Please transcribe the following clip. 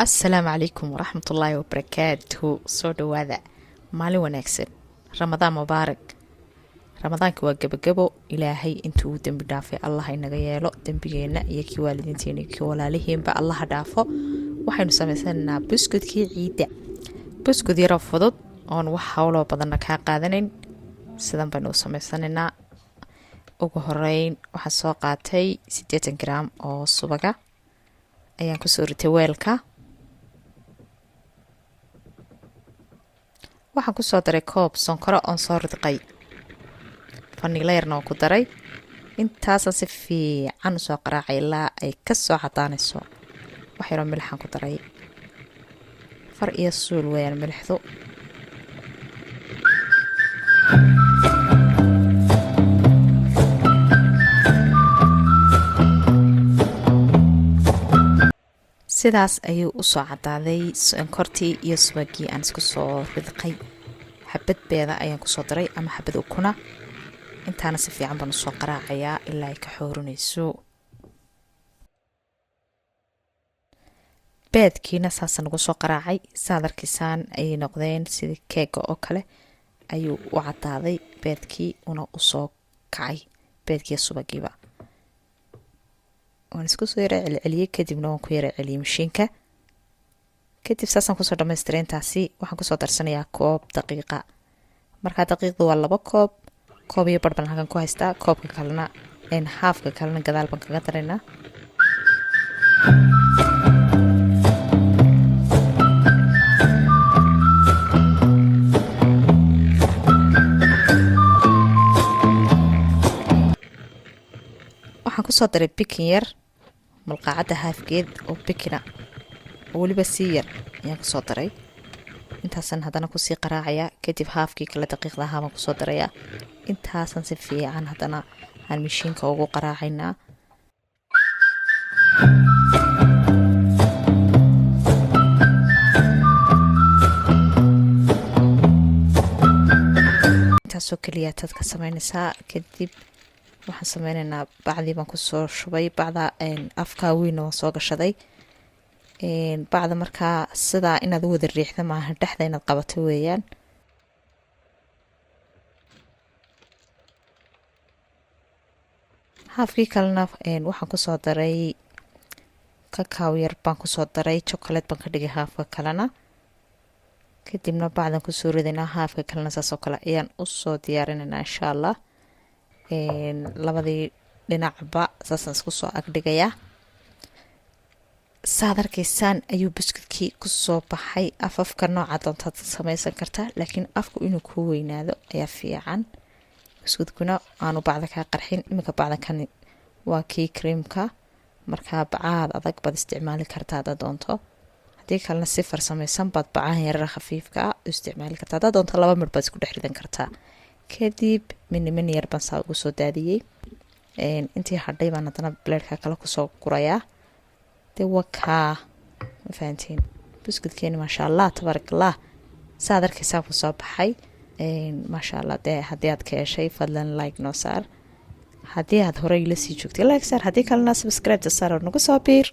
السلام عليكم ورحمة الله وبركاته. soo dhawaada maalin wanaagsan. ramadaan mubaarak. ramadaanka waa gabagabo. ilaahay intuu dembi dhaafay allah inaga yeelo dembigeena iyo kii waalidiinteena iyo kii walaalihiinba allah dhaafo. waxaynu samaysanaynaa buskudkii ciida. buskud yaro fudud oon wax hawlo badanna kaa qaadanayn sidan baynu u samaysanaynaa. ugu horeyn waxaan soo qaatay 80 gram oo subaga ayaan kusoo ritay weelka. waxaan kusoo daray koob sonkoro oon soo ridqay. faniila yarna waan ku daray. intaasaan si fiican usoo qaraacay ilaa ay kasoo cadaanayso. wax yaroo milixaan ku daray. far iyo suul weyaan milixdu. sidaas ayuu usoo cadaaday sonkortii iyo subagii aan isku soo ridqay. xabad beeda ayaan kusoo daray ama xabad ukuna. intaana si fiican baan usoo qaraacayaa ilaa ay ka xoorinayso. beedkiina saasaan ugu soo qaraacay. saadarkiisaan ayay noqdeen sidii keega oo kale ayuu u cadaaday beedkii una usoo kacay beedkii subagiiba. waan isku soo yara celceliyey kadibna waan ku yara celiyey mashiinka. kadib saasaan kusoo dhamaystiray intaasi. waxaan kusoo darsanayaa koob daqiiqa. markaa daqiiqdu waa 2 koob. koob iyo badh baan halkan ku haystaa. koobka kalena haafka kalena gadaal baan kaga daraynaa. waxaan kusoo daray bikin yar malqaacadda haafgeed oo bikina oo weliba sii yar ayaan kusoo daray. intaasan haddana kusii qaraacayaa. kadib haafkii kale daqiiqda ahaa baan kusoo darayaa. intaasan si fiican haddana aan mashiinka ugu qaraacaynaa. intaasoo keliya taad ka samaynaysaa. kadib waxaan sameynaynaa bacdii baan kusoo shubay. bacda afkaa weyn oo soo gashaday. bacda markaa sidaa inaad u wada riixda maaha, dhexda inaad qabato weeyaan. haafkii kalena waxaan kusoo daray kakaaw yar baan kusoo daray. chocolate baan ka dhigay haafka kalena. kadibna bacdan kusoo ridaynaa. haafka kalena saasoo kale ayaan usoo diyaarinaynaa insha allah. labadii dhinacba saasaan isku soo agdhigayaa. saad arkaysaan ayuu buskudkii kusoo baxay. afafka nooca doontaad samaysan kartaa, laakiin afku inuu kuu weynaado ayaa fiican. buskudkuna aanu bacda kaa qarxin. iminka bacdankani waa kii creamka. markaa bacaad adag baad isticmaali kartaa haddaad doonto. haddii kalena si farsamaysan baad bacahan yarara khafiifka u isticmaali kartaa. haddaad doonto 2 midh baad isku dhex ridan kartaa. kadib mini yar baan saa ugu soo daadiyey. intii hadhay baan haddana bleedka kale kusoo gurayaa. dee wakaa ma fahantiin buskudkeeni maasha allah tabaarakallah. saad arkaysaa ku soo baxay. maasha allah. dee haddii aad ka heshay fadlan like noo saar. haddii aad horey la sii joogtay like saar. haddii kalena subscribe saar oo nagu soo biir.